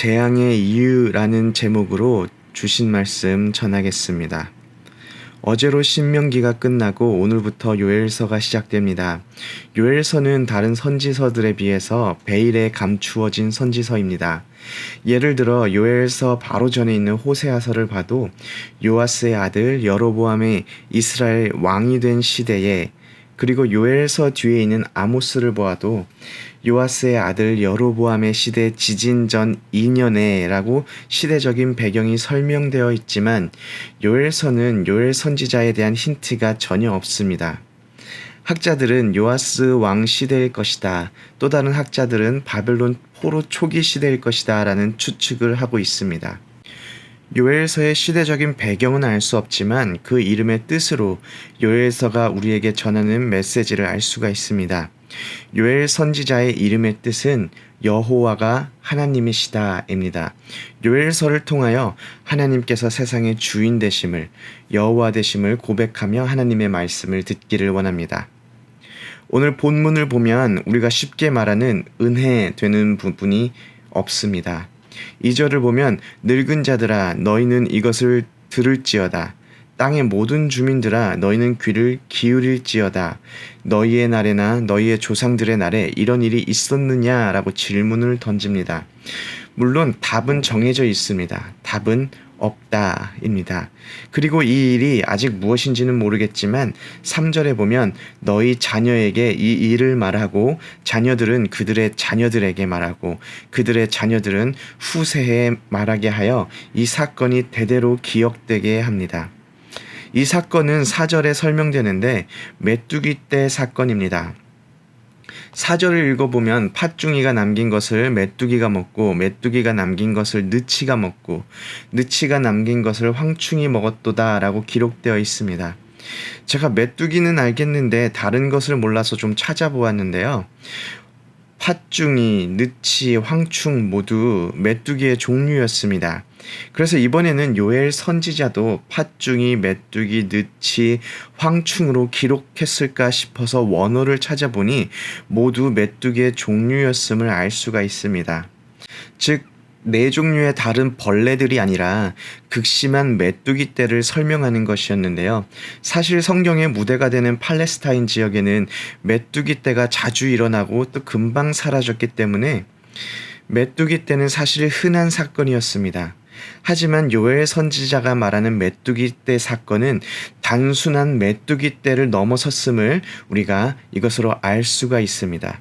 재앙의 이유라는 제목으로 주신 말씀 전하겠습니다. 어제로 신명기가 끝나고 오늘부터 요엘서가 시작됩니다. 요엘서는 다른 선지서들에 비해서 베일에 감추어진 선지서입니다. 예를 들어 요엘서 바로 전에 있는 호세아서를 봐도 요아스의 아들 여로보암이 이스라엘 왕이 된 시대에, 그리고 요엘서 뒤에 있는 아모스를 보아도 요아스의 아들 여로보암의 시대 지진 전 2년에 라고 시대적인 배경이 설명되어 있지만 요엘서는 요엘 선지자에 대한 힌트가 전혀 없습니다. 학자들은 요아스 왕 시대일 것이다, 또 다른 학자들은 바벨론 포로 초기 시대일 것이다 라는 추측을 하고 있습니다. 요엘서의 시대적인 배경은 알 수 없지만 그 이름의 뜻으로 요엘서가 우리에게 전하는 메시지를 알 수가 있습니다. 요엘 선지자의 이름의 뜻은 여호와가 하나님이시다입니다. 요엘서를 통하여 하나님께서 세상의 주인 되심을, 여호와 되심을 고백하며 하나님의 말씀을 듣기를 원합니다. 오늘 본문을 보면 우리가 쉽게 말하는 은혜 되는 부분이 없습니다. 2절을 보면 늙은 자들아 너희는 이것을 들을지어다. 땅의 모든 주민들아 너희는 귀를 기울일지어다. 너희의 날에나 너희의 조상들의 날에 이런 일이 있었느냐라고 질문을 던집니다. 물론 답은 정해져 있습니다. 답은 없다입니다. 그리고 이 일이 아직 무엇인지는 모르겠지만 3절에 보면 너희 자녀에게 이 일을 말하고 자녀들은 그들의 자녀들에게 말하고 그들의 자녀들은 후세에 말하게 하여 이 사건이 대대로 기억되게 합니다. 이 사건은 4절에 설명되는데 메뚜기 떼 사건입니다. 4절을 읽어보면 팥중이가 남긴 것을 메뚜기가 먹고 메뚜기가 남긴 것을 느치가 먹고 느치가 남긴 것을 황충이 먹었도다 라고 기록되어 있습니다. 제가 메뚜기는 알겠는데 다른 것을 몰라서 좀 찾아보았는데요. 팥중이, 느치, 황충 모두 메뚜기의 종류였습니다. 그래서 이번에는 요엘 선지자도 팥중이, 메뚜기, 느치, 황충으로 기록했을까 싶어서 원어를 찾아보니 모두 메뚜기의 종류였음을 알 수가 있습니다. 즉, 네 종류의 다른 벌레들이 아니라 극심한 메뚜기 떼를 설명하는 것이었는데요. 사실 성경의 무대가 되는 팔레스타인 지역에는 메뚜기 떼가 자주 일어나고 또 금방 사라졌기 때문에 메뚜기 떼는 사실 흔한 사건이었습니다. 하지만 요엘 선지자가 말하는 메뚜기 떼 사건은 단순한 메뚜기 떼를 넘어섰음을 우리가 이것으로 알 수가 있습니다.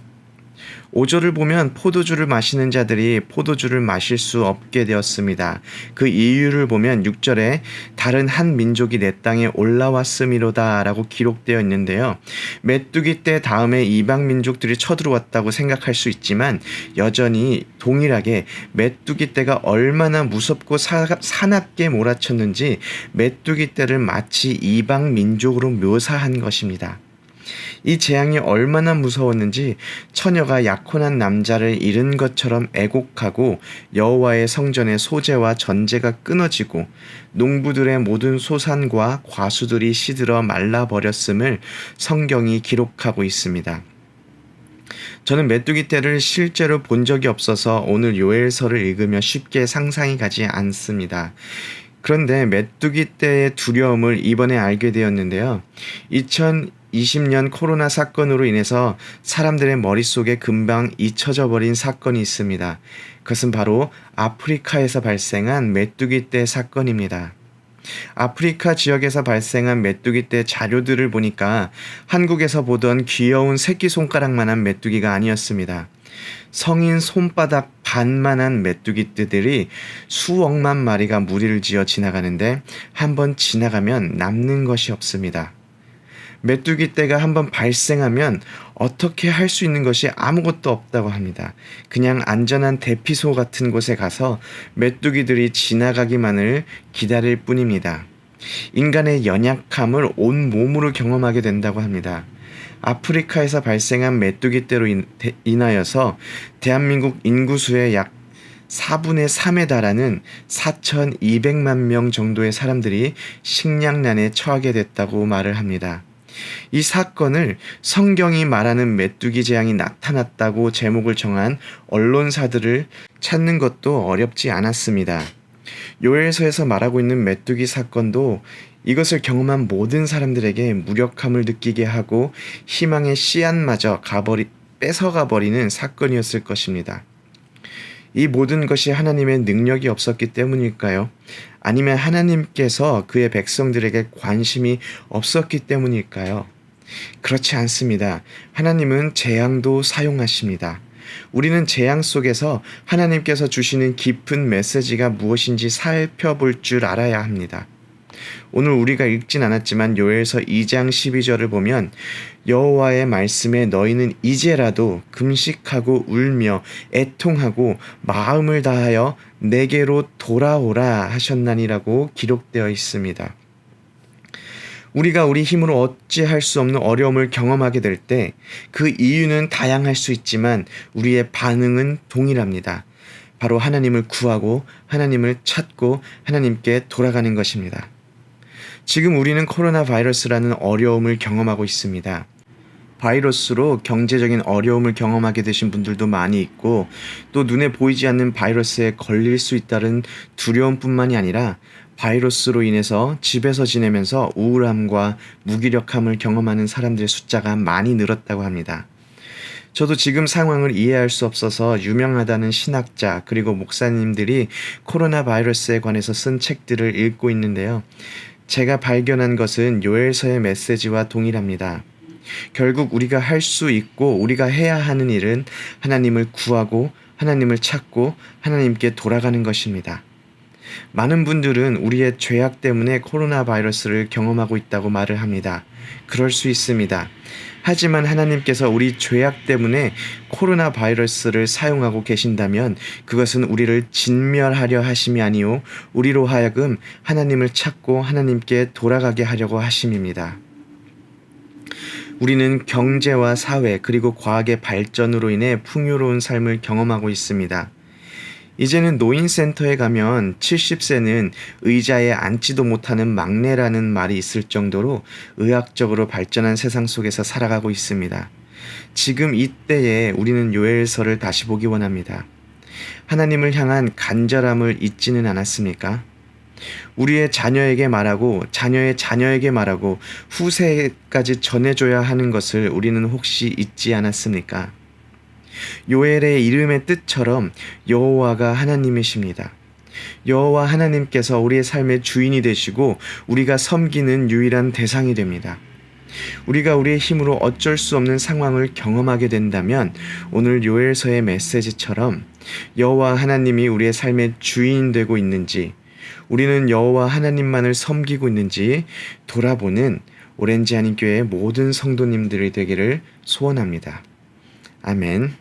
5절을 보면 포도주를 마시는 자들이 포도주를 마실 수 없게 되었습니다. 그 이유를 보면 6절에 다른 한 민족이 내 땅에 올라왔음이로다 라고 기록되어 있는데요. 메뚜기 때 다음에 이방 민족들이 쳐들어왔다고 생각할 수 있지만 여전히 동일하게 메뚜기 떼가 얼마나 무섭고 사납게 몰아쳤는지 메뚜기 떼를 마치 이방 민족으로 묘사한 것입니다. 이 재앙이 얼마나 무서웠는지 처녀가 약혼한 남자를 잃은 것처럼 애곡하고 여호와의 성전의 소재와 전제가 끊어지고 농부들의 모든 소산과 과수들이 시들어 말라버렸음을 성경이 기록하고 있습니다. 저는 메뚜기 떼를 실제로 본 적이 없어서 오늘 요엘서를 읽으며 쉽게 상상이 가지 않습니다. 그런데 메뚜기 떼의 두려움을 이번에 알게 되었는데요. 2020년 코로나 사건으로 인해서 사람들의 머릿속에 금방 잊혀져 버린 사건이 있습니다. 그것은 바로 아프리카에서 발생한 메뚜기 떼 사건입니다. 아프리카 지역에서 발생한 메뚜기 떼 자료들을 보니까 한국에서 보던 귀여운 새끼손가락만한 메뚜기가 아니었습니다. 성인 손바닥 반만한 메뚜기 떼들이 수억만 마리가 무리를 지어 지나가는데 한번 지나가면 남는 것이 없습니다. 메뚜기 떼가 한번 발생하면 어떻게 할 수 있는 것이 아무것도 없다고 합니다. 그냥 안전한 대피소 같은 곳에 가서 메뚜기들이 지나가기만을 기다릴 뿐입니다. 인간의 연약함을 온 몸으로 경험하게 된다고 합니다. 아프리카에서 발생한 메뚜기 떼로 인하여서 대한민국 인구수의 약 4분의 3에 달하는 4,200만 명 정도의 사람들이 식량난에 처하게 됐다고 말을 합니다. 이 사건을 성경이 말하는 메뚜기 재앙이 나타났다고 제목을 정한 언론사들을 찾는 것도 어렵지 않았습니다. 요엘서에서 말하고 있는 메뚜기 사건도 이것을 경험한 모든 사람들에게 무력함을 느끼게 하고 희망의 씨앗마저 뺏어가 버리는 사건이었을 것입니다. 이 모든 것이 하나님의 능력이 없었기 때문일까요? 아니면 하나님께서 그의 백성들에게 관심이 없었기 때문일까요? 그렇지 않습니다. 하나님은 재앙도 사용하십니다. 우리는 재앙 속에서 하나님께서 주시는 깊은 메시지가 무엇인지 살펴볼 줄 알아야 합니다. 오늘 우리가 읽진 않았지만 요엘서 2장 12절을 보면 여호와의 말씀에 너희는 이제라도 금식하고 울며 애통하고 마음을 다하여 내게로 돌아오라 하셨나니라고 기록되어 있습니다. 우리가 우리 힘으로 어찌할 수 없는 어려움을 경험하게 될 때 그 이유는 다양할 수 있지만 우리의 반응은 동일합니다. 바로 하나님을 구하고 하나님을 찾고 하나님께 돌아가는 것입니다. 지금 우리는 코로나 바이러스라는 어려움을 경험하고 있습니다. 바이러스로 경제적인 어려움을 경험하게 되신 분들도 많이 있고 또 눈에 보이지 않는 바이러스에 걸릴 수 있다는 두려움뿐만이 아니라 바이러스로 인해서 집에서 지내면서 우울함과 무기력함을 경험하는 사람들의 숫자가 많이 늘었다고 합니다. 저도 지금 상황을 이해할 수 없어서 유명하다는 신학자 그리고 목사님들이 코로나 바이러스에 관해서 쓴 책들을 읽고 있는데요. 제가 발견한 것은 요엘서의 메시지와 동일합니다. 결국 우리가 할 수 있고 우리가 해야 하는 일은 하나님을 구하고 하나님을 찾고 하나님께 돌아가는 것입니다. 많은 분들은 우리의 죄악 때문에 코로나 바이러스를 경험하고 있다고 말을 합니다. 그럴 수 있습니다. 하지만 하나님께서 우리 죄악 때문에 코로나 바이러스를 사용하고 계신다면 그것은 우리를 진멸하려 하심이 아니요 우리로 하여금 하나님을 찾고 하나님께 돌아가게 하려고 하심입니다. 우리는 경제와 사회 그리고 과학의 발전으로 인해 풍요로운 삶을 경험하고 있습니다. 이제는 노인센터에 가면 70세는 의자에 앉지도 못하는 막내라는 말이 있을 정도로 의학적으로 발전한 세상 속에서 살아가고 있습니다. 지금 이때에 우리는 요엘서를 다시 보기 원합니다. 하나님을 향한 간절함을 잊지는 않았습니까? 우리의 자녀에게 말하고 자녀의 자녀에게 말하고 후세까지 전해줘야 하는 것을 우리는 혹시 잊지 않았습니까? 요엘의 이름의 뜻처럼 여호와가 하나님이십니다. 여호와 하나님께서 우리의 삶의 주인이 되시고 우리가 섬기는 유일한 대상이 됩니다. 우리가 우리의 힘으로 어쩔 수 없는 상황을 경험하게 된다면 오늘 요엘서의 메시지처럼 여호와 하나님이 우리의 삶의 주인 되고 있는지 우리는 여호와 하나님만을 섬기고 있는지 돌아보는 오렌지 한인교회의 모든 성도님들이 되기를 소원합니다. 아멘.